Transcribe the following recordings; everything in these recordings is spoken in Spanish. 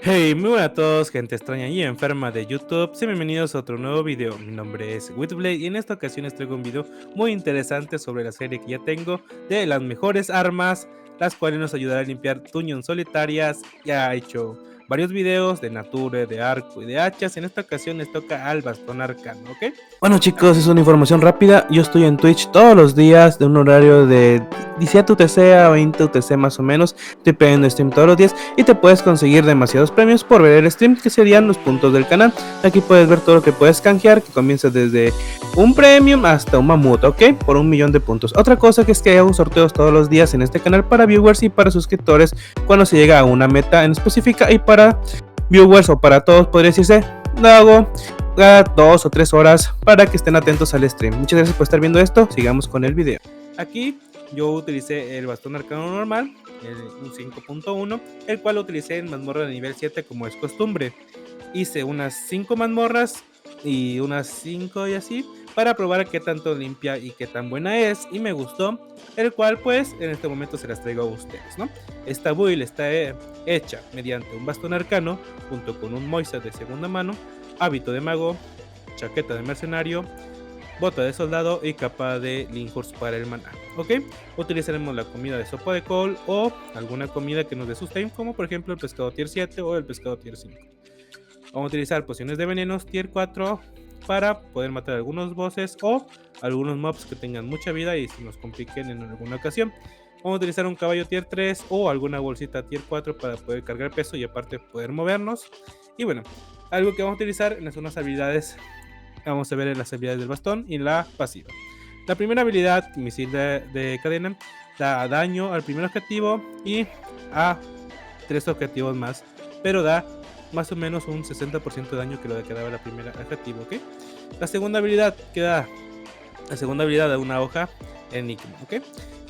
Hey, muy buenas a todos, gente extraña y enferma de YouTube. Sean bienvenidos a otro nuevo video. Mi nombre es Witblade y en esta ocasión les traigo un video muy interesante sobre la serie que ya tengo de las mejores armas, las cuales nos ayudará a limpiar dungeons solitarias. Ya he hecho varios videos de Nature, de arco y de hachas. En esta ocasión les toca al bastón arcano, ¿ok? Bueno chicos, es una información rápida. Yo estoy en Twitch todos los días de un horario de 17 UTC a 20 UTC más o menos. Estoy pegando stream todos los días y te puedes conseguir demasiados premios por ver el stream, que serían los puntos del canal. Aquí puedes ver todo lo que puedes canjear, que comienza desde un premium hasta un mamut, ¿ok? Por 1.000.000 de puntos. Otra cosa que es que hago sorteos todos los días en este canal para viewers y para suscriptores cuando se llega a una meta en específica, y para viewers o para todos podría decirse, lo hago cada 2 o 3 horas para que estén atentos al stream. Muchas gracias por estar viendo esto. Sigamos con el video. Aquí yo utilicé el bastón arcano normal, un 5.1, el cual lo utilicé en mazmorra de nivel 7 como es costumbre. Hice unas 5 mazmorras y unas 5 y así para probar qué tanto limpia y qué tan buena es, y me gustó, el cual pues en este momento se las traigo a ustedes, ¿no? Esta build está hecha mediante un bastón arcano junto con un Moisa de segunda mano, hábito de mago, chaqueta de mercenario, bota de soldado y capa de Linhurst para el maná, ¿ok? Utilizaremos la comida de sopa de col o alguna comida que nos dé sustain, como por ejemplo el pescado tier 7 o el pescado tier 5. Vamos a utilizar pociones de venenos tier 4 para poder matar algunos bosses o algunos mobs que tengan mucha vida y se nos compliquen en alguna ocasión. Vamos a utilizar un caballo tier 3 o alguna bolsita tier 4 para poder cargar peso y aparte poder movernos. Y bueno, algo que vamos a utilizar en las unas habilidades, vamos a ver en las habilidades del bastón y la pasiva. La primera habilidad, misil de cadena, da daño al primer objetivo y a 3 objetivos más, pero da más o menos un 60% de daño que lo que daba la primera objetivo, ¿ok? La segunda habilidad da una hoja enigma, ¿ok?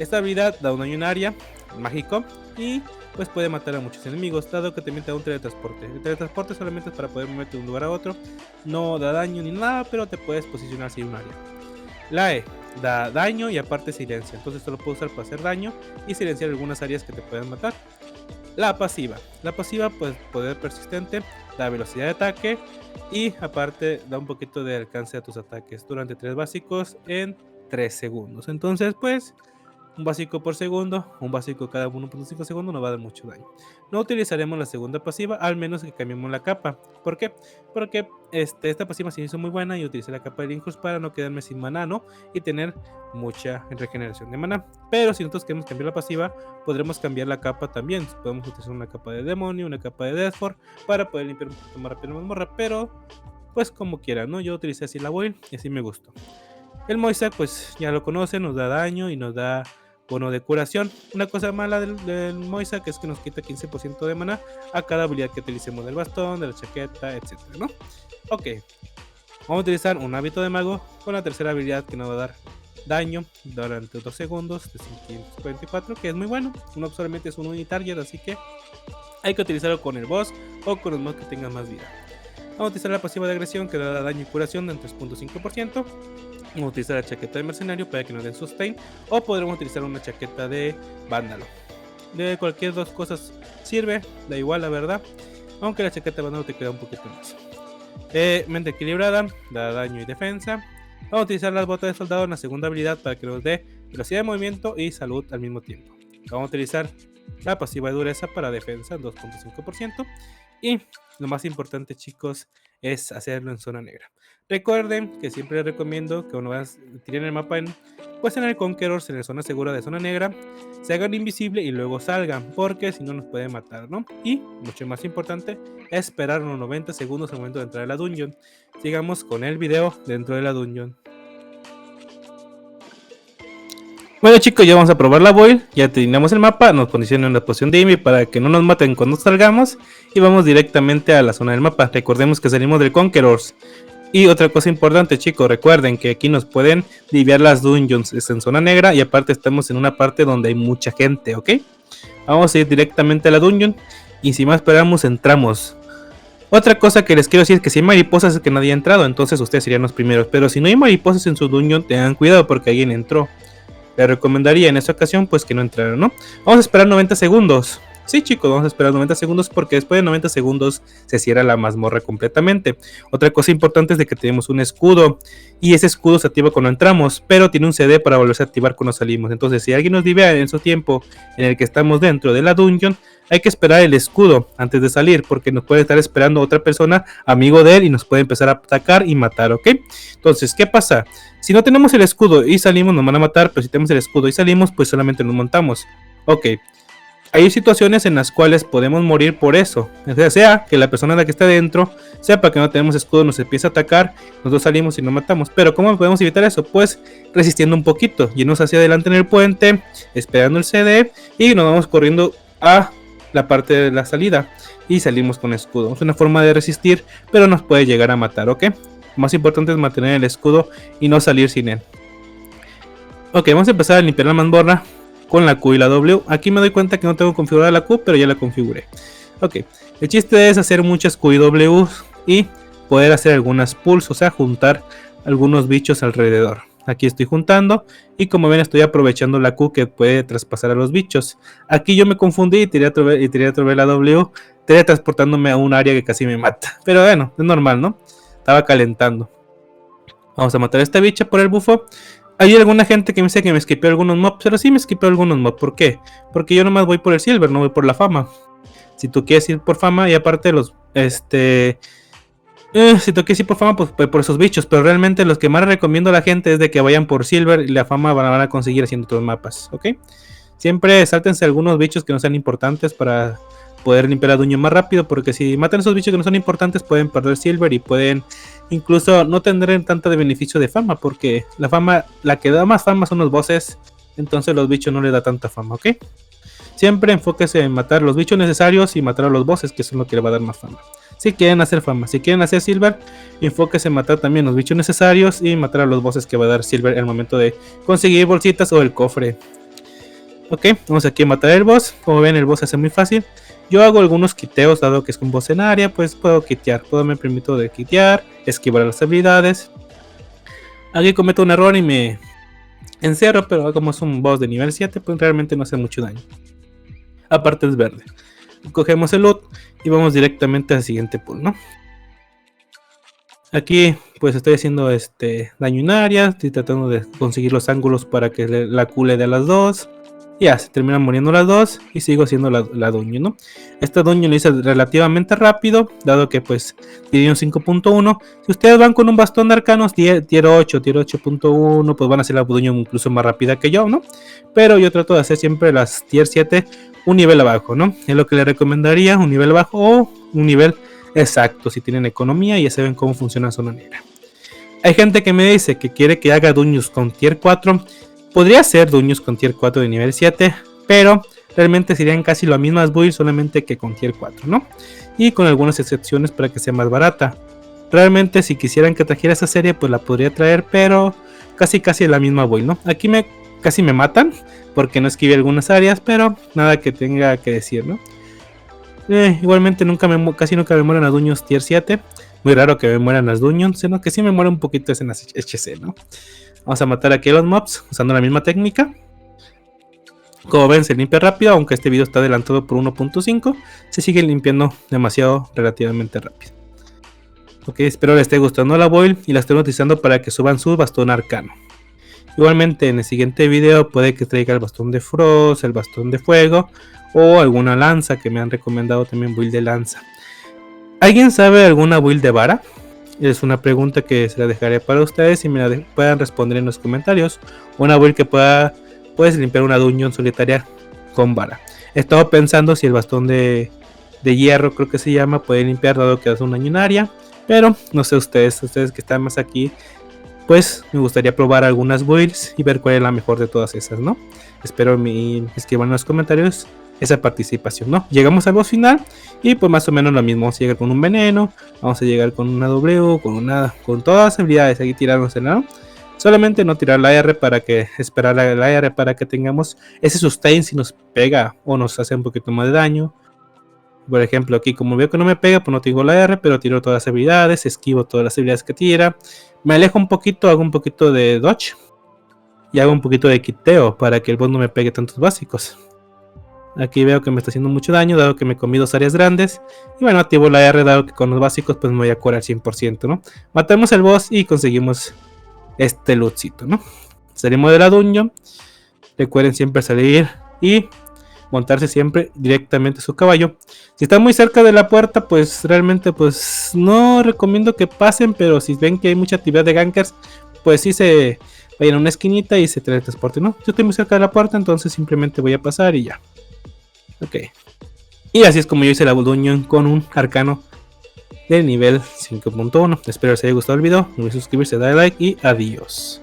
Esta habilidad da un daño en área mágico y pues puede matar a muchos enemigos, dado que también te da un teletransporte. El teletransporte solamente es para poder moverte de un lugar a otro, no da daño ni nada, pero te puedes posicionar sin un área. La E da daño y aparte silencia, entonces solo puedo usar para hacer daño y silenciar algunas áreas que te puedan matar. La pasiva pues poder persistente, da velocidad de ataque y aparte da un poquito de alcance a tus ataques durante 3 básicos en 3 segundos. Entonces pues un básico por segundo, un básico cada 1.5 segundos nos va a dar mucho daño. No utilizaremos la segunda pasiva, al menos que cambiemos la capa. ¿Por qué? Porque esta pasiva se hizo muy buena y utilicé la capa de Linhurst para no quedarme sin maná, ¿no? Y tener mucha regeneración de maná. Pero si nosotros queremos cambiar la pasiva, podremos cambiar la capa también. Podemos utilizar una capa de demonio, una capa de Deathford para poder limpiar un poquito más rápido la mazmorra, pero pues como quieran, ¿no? Yo utilicé así la build y así me gustó. El Moisa pues ya lo conocen, nos da daño y nos da bono de curación. Una cosa mala del Moisa que es que nos quita 15% de maná a cada habilidad que utilicemos del bastón, de la chaqueta, etc, ¿no? Ok, vamos a utilizar un hábito de mago con la tercera habilidad que nos va a dar daño durante 2 segundos de 544, que es muy bueno. Uno solamente es un unitarget, así que hay que utilizarlo con el boss o con los mobs que tengan más vida. Vamos a utilizar la pasiva de agresión que da daño y curación en 3.5%. Vamos a utilizar la chaqueta de mercenario para que nos den sustain, o podremos utilizar una chaqueta de vándalo. De cualquier dos cosas sirve, da igual la verdad, aunque la chaqueta de vándalo te queda un poquito más. Mente equilibrada, da daño y defensa. Vamos a utilizar las botas de soldado en la segunda habilidad para que nos dé velocidad de movimiento y salud al mismo tiempo. Vamos a utilizar la pasiva de dureza para defensa, 2.5%. Y lo más importante, chicos, es hacerlo en zona negra. Recuerden que siempre les recomiendo que cuando tiren el mapa en el Conqueror, en la zona segura de zona negra, se hagan invisible y luego salgan, porque si no nos pueden matar, ¿no? Y, mucho más importante, esperar unos 90 segundos al momento de entrar a la dungeon. Sigamos con el video dentro de la dungeon. Bueno chicos, ya vamos a probar la build, ya terminamos el mapa, nos posicionan en la posición de Imi para que no nos maten cuando salgamos y vamos directamente a la zona del mapa. Recordemos que salimos del Conquerors. Y otra cosa importante, chicos, recuerden que aquí nos pueden diviar las dungeons, es en zona negra y aparte estamos en una parte donde hay mucha gente, ¿ok? Vamos a ir directamente a la dungeon y sin más esperamos, entramos. Otra cosa que les quiero decir es que si hay mariposas es que nadie ha entrado, entonces ustedes serían los primeros, pero si no hay mariposas en su dungeon, tengan cuidado porque alguien entró. Les recomendaría en esta ocasión pues que no entraran, ¿no? Vamos a esperar 90 segundos. sí chicos, vamos a esperar 90 segundos porque después de 90 segundos se cierra la mazmorra completamente. Otra cosa importante es de que tenemos un escudo y ese escudo se activa cuando entramos, pero tiene un CD para volverse a activar cuando salimos. Entonces si alguien nos divea en su tiempo en el que estamos dentro de la dungeon, hay que esperar el escudo antes de salir porque nos puede estar esperando otra persona, amigo de él, y nos puede empezar a atacar y matar, ¿ok? Entonces, ¿qué pasa? Si no tenemos el escudo y salimos nos van a matar, pero si tenemos el escudo y salimos pues solamente nos montamos. Ok, hay situaciones en las cuales podemos morir por eso. O sea, que la persona la que está dentro sepa que no tenemos escudo, nos empieza a atacar, nosotros salimos y nos matamos. Pero ¿cómo podemos evitar eso? Pues resistiendo un poquito, yendo hacia adelante en el puente, esperando el CD y nos vamos corriendo a la parte de la salida y salimos con escudo. Es una forma de resistir, pero nos puede llegar a matar, ¿ok? Lo más importante es mantener el escudo y no salir sin él. Ok, vamos a empezar a limpiar la mazmorra con la Q y la W. Aquí me doy cuenta que no tengo configurada la Q, pero ya la configuré. Ok, el chiste es hacer muchas Q y W y poder hacer algunas pulls, o sea, juntar algunos bichos alrededor. Aquí estoy juntando y como ven estoy aprovechando la Q que puede traspasar a los bichos. Aquí yo me confundí y tiré otra vez la W, teletransportándome a un área que casi me mata. Pero bueno, es normal, ¿no? Estaba calentando. Vamos a matar a esta bicha por el bufo. Hay alguna gente que me dice que me skipeó algunos mobs, pero sí me skipeó algunos mobs. ¿Por qué? Porque yo nomás voy por el silver, no voy por la fama. Si tú quieres ir por fama y aparte los... si tú quieres ir por fama, pues por esos bichos. Pero realmente los que más recomiendo a la gente es de que vayan por silver y la fama van a conseguir haciendo otros mapas, ¿ok? Siempre sáltense algunos bichos que no sean importantes para poder limpiar a Dungeon más rápido, porque si matan esos bichos que no son importantes pueden perder silver y pueden incluso no tener tanto de beneficio de fama, porque la fama, la que da más fama son los bosses, entonces los bichos no les da tanta fama, ¿ok? Siempre enfóquese en matar los bichos necesarios y matar a los bosses, que son lo que le va a dar más fama. Si quieren hacer fama, si quieren hacer silver, enfóquese en matar también los bichos necesarios y matar a los bosses que va a dar silver en el momento de conseguir bolsitas o el cofre. Ok, vamos aquí a matar el boss. Como ven, el boss hace muy fácil. Yo hago algunos quiteos, dado que es un boss en área, pues puedo quitear. Me permito de quitear, esquivar las habilidades. Aquí cometo un error y me encierro, pero como es un boss de nivel 7, pues realmente no hace mucho daño. Aparte es verde. Cogemos el loot y vamos directamente al siguiente pool, ¿no? Aquí pues estoy haciendo daño en área, estoy tratando de conseguir los ángulos para que la Q le dé a las dos. Ya, se terminan muriendo las dos y sigo haciendo la dungeon, ¿no? Esta dungeon lo hice relativamente rápido, dado que pues tiene un 5.1. Si ustedes van con un bastón de arcanos tier 8, tier 8.1, pues van a hacer la dungeon incluso más rápida que yo, ¿no? Pero yo trato de hacer siempre las tier 7 un nivel abajo, ¿no? Es lo que les recomendaría, un nivel abajo o un nivel exacto, si tienen economía y ya saben cómo funciona Zona Negra. Hay gente que me dice que quiere que haga dungeons con tier 4. Podría ser dungeons con tier 4 de nivel 7, pero realmente serían casi las mismas builds, solamente que con tier 4, ¿no? Y con algunas excepciones para que sea más barata. Realmente si quisieran que trajera esa serie, pues la podría traer, pero casi la misma build, ¿no? Aquí casi me matan, porque no esquivé algunas áreas, pero nada que tenga que decir, ¿no? Igualmente casi nunca me mueren las dungeons tier 7. Muy raro que me mueran las dungeons, sino que sí me muere un poquito en las HC, ¿no? Vamos a matar aquí a los mobs usando la misma técnica. Como ven, se limpia rápido, aunque este video está adelantado por 1.5. Se sigue limpiando demasiado relativamente rápido. Ok, espero les esté gustando la build y la estoy utilizando para que suban su bastón arcano. Igualmente en el siguiente video puede que traiga el bastón de Frost, el bastón de fuego o alguna lanza, que me han recomendado también build de lanza. ¿Alguien sabe alguna build de vara? Es una pregunta que se la dejaré para ustedes y me la puedan responder en los comentarios. Una build que puedes limpiar una dungeon solitaria con vara. He estado pensando si el bastón de hierro, creo que se llama, puede limpiar, dado que hace un daño en área. Pero no sé ustedes que están más aquí, pues me gustaría probar algunas builds y ver cuál es la mejor de todas esas, ¿no? Espero me escriban en los comentarios esa participación, ¿no? Llegamos al boss final y pues más o menos lo mismo. Vamos a llegar con un veneno, vamos a llegar con una W, con todas las habilidades aquí tirarnos, ¿no? Solamente no tirar la R para que esperar la R para que tengamos ese sustain si nos pega o nos hace un poquito más de daño. Por ejemplo, aquí como veo que no me pega, pues no tengo la R, pero tiro todas las habilidades, esquivo todas las habilidades que tira. Me alejo un poquito, hago un poquito de dodge y hago un poquito de quiteo para que el boss no me pegue tantos básicos. Aquí veo que me está haciendo mucho daño, dado que me comí 2 áreas grandes. Y bueno, activo la R, dado que con los básicos pues me voy a curar 100%, ¿no? Matamos al boss y conseguimos este lootcito, ¿no? Salimos de la dungeon. Recuerden siempre salir y montarse siempre directamente a su caballo. Si están muy cerca de la puerta, pues realmente pues no recomiendo que pasen, pero si ven que hay mucha actividad de gankers, pues sí se vayan a una esquinita y se teletransporten, ¿no? Yo estoy muy cerca de la puerta, entonces simplemente voy a pasar y ya. Ok. Y así es como yo hice la dungeon con un arcano de nivel 5.1. Espero que les haya gustado el video. No olviden suscribirse, darle like y adiós.